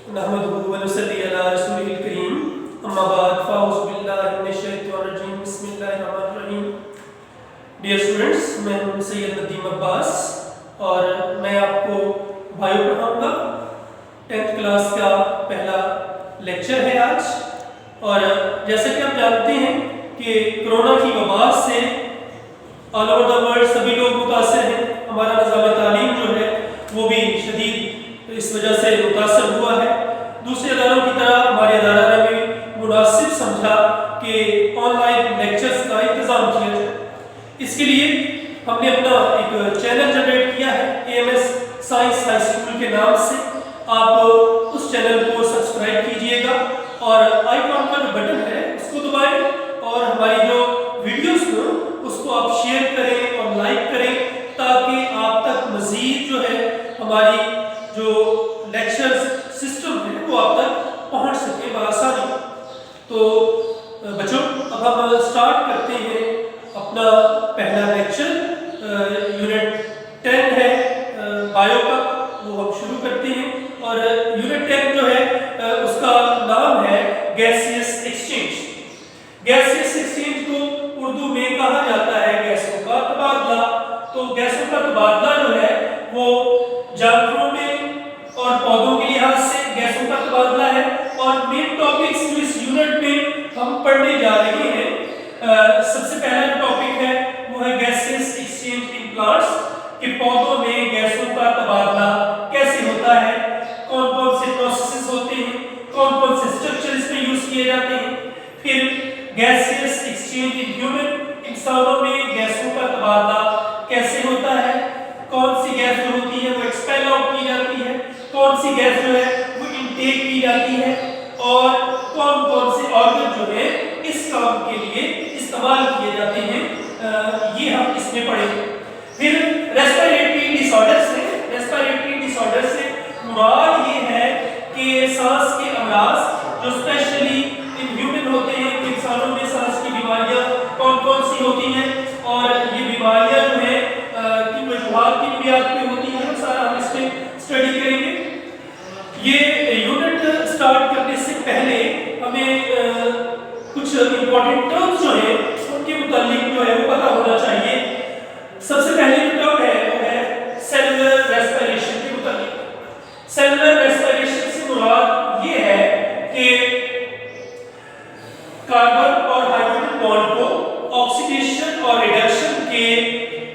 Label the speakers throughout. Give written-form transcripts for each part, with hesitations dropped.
Speaker 1: नहमदुहु व नुसल्ली अला रसूलिल करीम अम्मा बाद फ़ाऊज़ु बिल्लाहि मिनश शैतानिर रजीम बिस्मिल्लाहिर रहमानिर रहीम। डियर स्टूडेंट्स, मैं हूं सैयद नदीम अब्बास और मैं आपको बायो पढ़ाऊंगा। 10th क्लास का पहला लेक्चर है आज। और जैसे कि आप जानते हैं कि कोरोना की वबा से ऑल ओवर द वर्ल्ड सभी लोग मुतासर हैं। हमारा निज़ाम तालीम जो है वो भी शदीद इस वजह से मुतासर हुआ है। दूसरे इदारों की तरह हमारे इदारा ने भी मुनासिब समझा कि ऑनलाइन लेक्चर्स का इंतज़ाम किया जाए। इसके लिए हमने अपना एक चैनल जनरेट किया है AMS साइंस हाई स्कूल के नाम से। आप उस चैनल को सब्सक्राइब कीजिएगा और आइकॉन का जो बटन है उसको दबाएं और हमारी जो वीडियोस को उसको आप शेयर करें और लाइक करें ताकि आप तक मज़ीद जो है हमारी जो लेक्चर्स सिस्टम है वो आप तक पहुंच सके बआसानी। तो बच्चों, अब हम स्टार्ट करते हैं अपना पहला लेक्चर। यूनिट 10 है बायो का, वो हम शुरू करते हैं। और यूनिट 10 जो है उसका नाम है गैसियस एक्सचेंज। गैसियस एक्सचेंज को उर्दू में कहा जाता है गैसों का तबादला। तो गैसों का तबादला जो है वो जानवरों में और पौधों के लिहाज से गैसों का तबादला है। और मेन टॉपिक्स जो इस यूनिट में हम पढ़ने जा रहे हैं, सबसे पहला जो टॉपिक है वो है गैसियस एक्सचेंज इन प्लांट्स, कि पौधों में गैसों का तबादला कैसे होता है, कौन कौन से प्रोसेसेस होते हैं, कौन कौन से स्ट्रक्चर इसमें यूज किए जाते हैं। फिर गैसियस एक्सचेंज इन ह्यूमन, इंसानों में गैसों का तबादला कैसे होता है, कौन सी गैस जो होती है वो एक्सपेल आउट की जाती है, कौन सी गैस जो है वो इनटेक की जाती है, और कौन कौन से ऑर्गन जो है इस काम के लिए इस्तेमाल किए जाते हैं, ये हम इसमें पढ़ेंगे। फिर रेस्पिरेटरी डिसऑर्डर्स है। रेस्पिरेटरी डिसऑर्डर से मुराद ये है कि सांस के अमराज जो स्पेशली इन ह्यूमन होते हैं, इंसानों में सांस की बीमारियां कौन कौन सी होती हैं और ये बीमारियां जो है किन वजूहात की बुनियाद पे होती हैं, सारा हम इसमें स्टडी करेंगे। ये यूनिट स्टार्ट करने से पहले हमें कुछ इंपॉर्टेंट टर्म्स जो है उनके मुतालिक जो है वो पता होना चाहिए। सबसे पहले जो टर्म है वो है सेलुलर रेस्पिरेशन के मुतालिक। सेलुलर रेस्पिरेशन से मुराद ये है कि कार्बन और हाइड्रोजन बॉन्ड को ऑक्सीडेशन और रिडक्शन के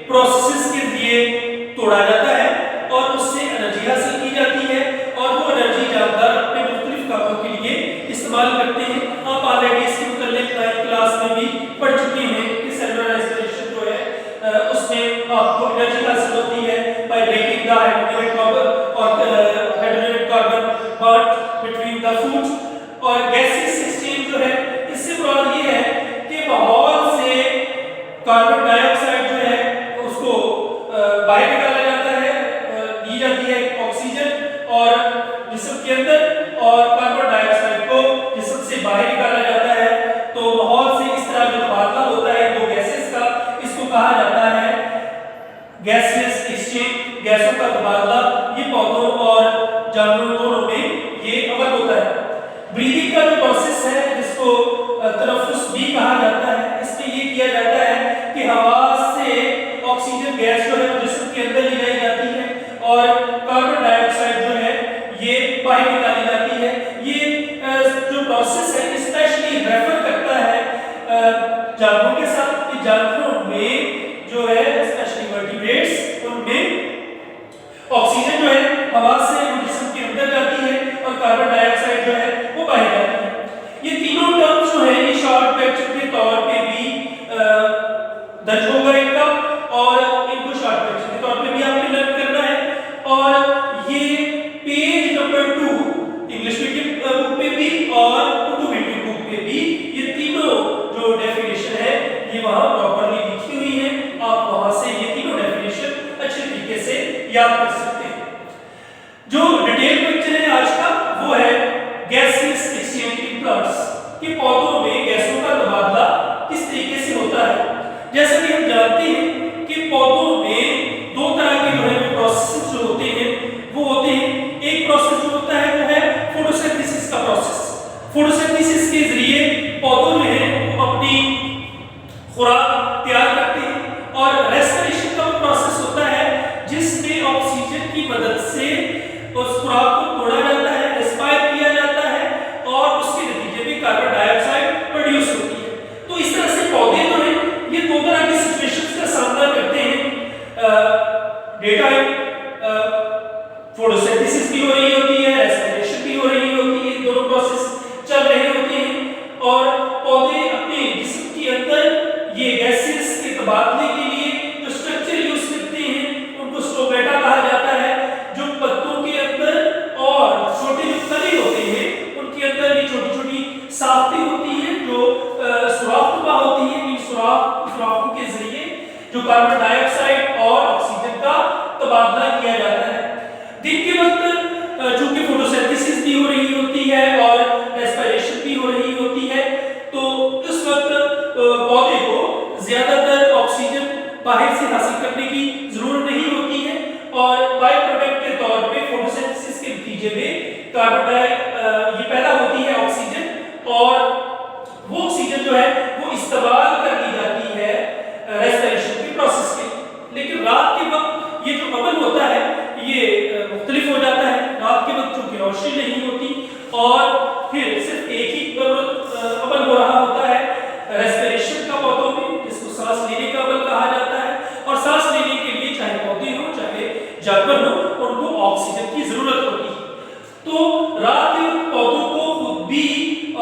Speaker 1: प्रोसेसेस के जरिए तोड़ा जाता है और उससे एनर्जी हासिल की जाती है और वो एनर्जी जानदार अपने मुख्तलिफ कामों के लिए इस्तेमाल करते हैं। आप ऑलरेडी इसके मुतालिक 9th क्लास में भी पढ़ चुके हैं कि सेलुलर रेस्पिरेशन जो है उसमें आपको एनर्जी हासिल होती है by breaking the hydrogen carbon और hydrogen carbon bond between the food. और गैसियस एक्सचेंज जो है इससे मुराद ये है कि माहौल से कार्बन डाइऑक्साइड जो है उसको बाहर निकाला जाता है, दी जाती है ऑक्सीजन और जिस्म के अंदर, और कार्बन डाइऑक्साइड को जिस्म से बाहर निकाला जाता है। तो माहौल से इस तरह जो तबादला होता है दो गैसेस का, इसको कहा जाता है गैसियस एक्सचेंज, गैसों का तबादला। ये पौधों और जानवरों दोनों में ये अमल होता है। ब्रीदिंग का जो प्रोसेस है जिसको तनफ्फुस भी कहा जाता है, इसमें ये किया जाता है कि हवा से ऑक्सीजन गैस जो है वो जिस्म के अंदर ले जाई जाती है और कार्बन डाइऑक्साइड जो है ये बाहर निकाली जाती है। ये जो प्रोसेस है स्पेशली रेफर करता है जानवरों के साथ, कि जानवरों में जो है स्पेशली वर्टिब्रेट्स, उनमें ऑक्सीजन जो है हवा से जिस्म के अंदर जाती है और कार्बन डाइऑक्साइड जो है वो बाहर जाती है। ये तीनों टर्म्स जो है ये शॉर्ट लेक्चर के तौर पे भी दर्ज होगा इनका, और इनको शॉर्ट लेक्चर के तौर पे भी आपने लर्न करना है। और ये page number 2 English medium book पे भी और उर्दू मीडियम बुक पे भी ये तीनों जो डेफिनेशन है ये वहां प्रॉपर्ली लिखी हुई है। आप वहां से ये तीनों डेफिनेशन अच्छे तरीके से याद कर सकते हैं। जो डिटेल लेक्चर है आज का वो है गैसियस एक्सचेंज इन प्लांट्स, कि पौधों में गैसों का तबादला किस तरीके से होता है। जैसा कि हम जानते हैं कि पौधों में दो तरह के जो है प्रोसेस जो होते हैं वो होते हैं। एक प्रोसेस जो होता है वो है ऑक्सीजन की मदद से उस खुराक को तोड़ा जाता है, रेस्पायर किया जाता है और उसके नतीजे में कार्बन डाइऑक्साइड प्रोड्यूस होती है। तो इस तरह से पौधे जो हैं ये दो तरह की सिचुएशंस का सामना करते हैं। डे टाइम फोटोसिंथेसिस भी हो रही होती है, रेस्पिरेशन भी हो रही होती है, दोनों प्रोसेस चल रहे होते हैं और पौधे अपने जिस्म के अंदर ये गैसेस के तबादले के लिए जो स्ट्रक्चर यूज करते हैं उनको स्टोमेटा कहा जाता है। जो पत्तों के अंदर और छोटे जो तने होते हैं उनके अंदर ये छोटी छोटी साफ्तें होती हैं जो सुराखनुमा होती हैं। इन सुराखों के जरिए जो कार्बन डाइऑक्साइड और ऑक्सीजन का तबादला किया जाता है। दिन के वक्त चूंकि फोटोसिंथेसिस भी हो रही होती है और रेस्पिरेशन भी हो रही होती है तो इस वक्त पौधे को ज्यादातर ऑक्सीजन बाहर से हासिल करने की जरूरत नहीं होती है और बाय प्रोडक्ट के तौर पे फोटोसिंथेसिस के नतीजे में कार्बन ये पैदा होती है ऑक्सीजन और वो ऑक्सीजन जो है वो इस्तेमाल कर दी जाती है रेस्पिरेशन के प्रोसेस के। लेकिन रात के वक्त ये जो अमल होता है ये मुख्तलिफ हो जाता है। रात के वक्त चूंकि रोशनी नहीं होती और फिर सिर्फ एक ही अमल हो रहा होता है रेस्पिरेशन का पौधों में, जिसको सांस लेने का अमल कहा जाता है। और सांस लेने के लिए चाहे पौधे हो चाहे जानवर हो उनको ऑक्सीजन की जरूरत होती है। तो रात के वक्त पौधों को खुद भी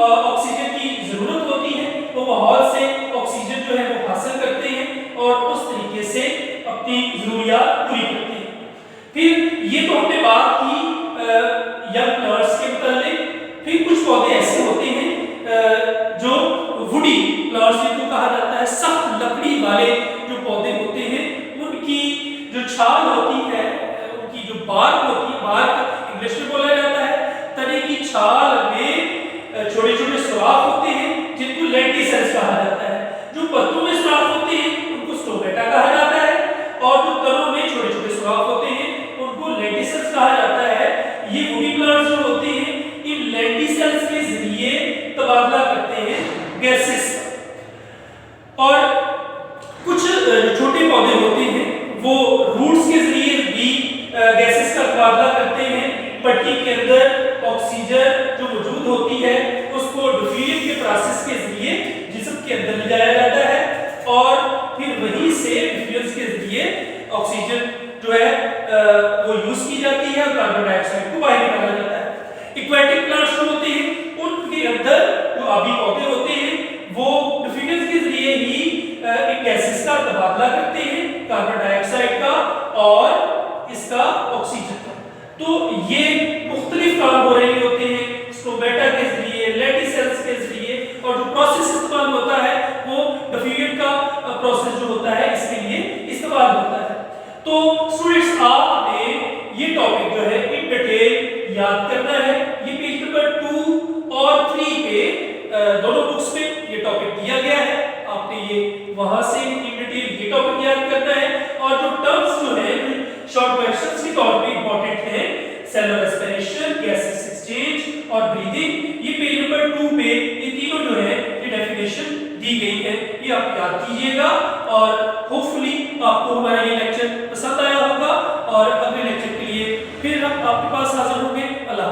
Speaker 1: ऑक्सीजन की जरूरत होती है, वो माहौल से ऑक्सीजन जो है वो हासिल करते हैं और उस तरीके से अपनी जरूरियात पूरी करते हैं। फिर ये तो हमने बात की यंग प्लांट्स के मुताबिक। फिर कुछ पौधे ऐसे होते हैं जो वुडी प्लांट्स जिनको कहा जाता है, सख्त लकड़ी वाले जो पौधे होते हैं उनकी जो छाल होती है, उनकी जो बार्क होती है, बार्क इंग्लिश में बोला जाता है, तने की छाल में छोटे छोटे सुराख होते हैं जिनको लेंटिसेल्स कहा जाता है। जो पत्तों में सुराख होते हैं उनको स्टोमेटा कहा जाता है और जो तनों में छोटे छोटे सुराख होते हैं उनको लेंटिसेल्स कहा जाता है। ये वुडी प्लांट्स जो होते हैं इन लेंटिसेल्स के जरिए तबादला करते हैं गैसेस और कुछ छोटे पौधे होते हैं वो रूट्स के जरिए भी गैसेस का तबादला करते हैं। पट्टी के अंदर ऑक्सीजन जो मौजूद होती है उसको डिफ्यूजन के प्रोसेस के जरिए जिस्म के अंदर ले जाया जाता है और फिर वहीं से डिफ्यूजन के जरिए ऑक्सीजन जो है वो यूज की जाती है और कार्बन डाइऑक्साइड को बाहर निकाला जाता है। एक्वेटिक प्लांट्स जो होते हैं उनके अंदर जो आबी पौधे होते हैं वो डिफ्यूजन के जरिए ही इन गैसेस का तबादला करते हैं, कार्बन डाइऑक्साइड का और इसका ऑक्सीजन का। तो ये मुख्तलिफ काम हो रहे होते हैं स्टोमेटा के जरिए, लेंटिसेल्स के जरिए और जो प्रोसेस इस्तेमाल होता है वो डिफ्यूजन का प्रोसेस जो होता है इसके लिए इस्तेमाल होता है। तो स्टूडेंट्स आपने ये टॉपिक जो है इन डिटेल याद करना है। ये पेज नंबर 2 और 3 पे दोनों बुक्स में ये टॉपिक दिया गया है, आपने ये वहां से इन डिटेल ये टॉपिक याद करना है। और जो टर्म्स जो है शॉर्ट क्वेश्चंस के तौर पे इंपॉर्टेंट है, सेलुलर रेस्पिरेशन, गैसेस एक्सचेंज और ब्रीदिंग, ये पेज नंबर 2 पे ये तीनों जो है ये डेफिनेशन दी गई है, ये आप याद कीजिएगा और होपफुली आपको हमारा ये लेक्चर पसंद आया होगा और अगले लेक्चर के लिए फिर हम आपके पास हाजिर होंगे। अल्लाह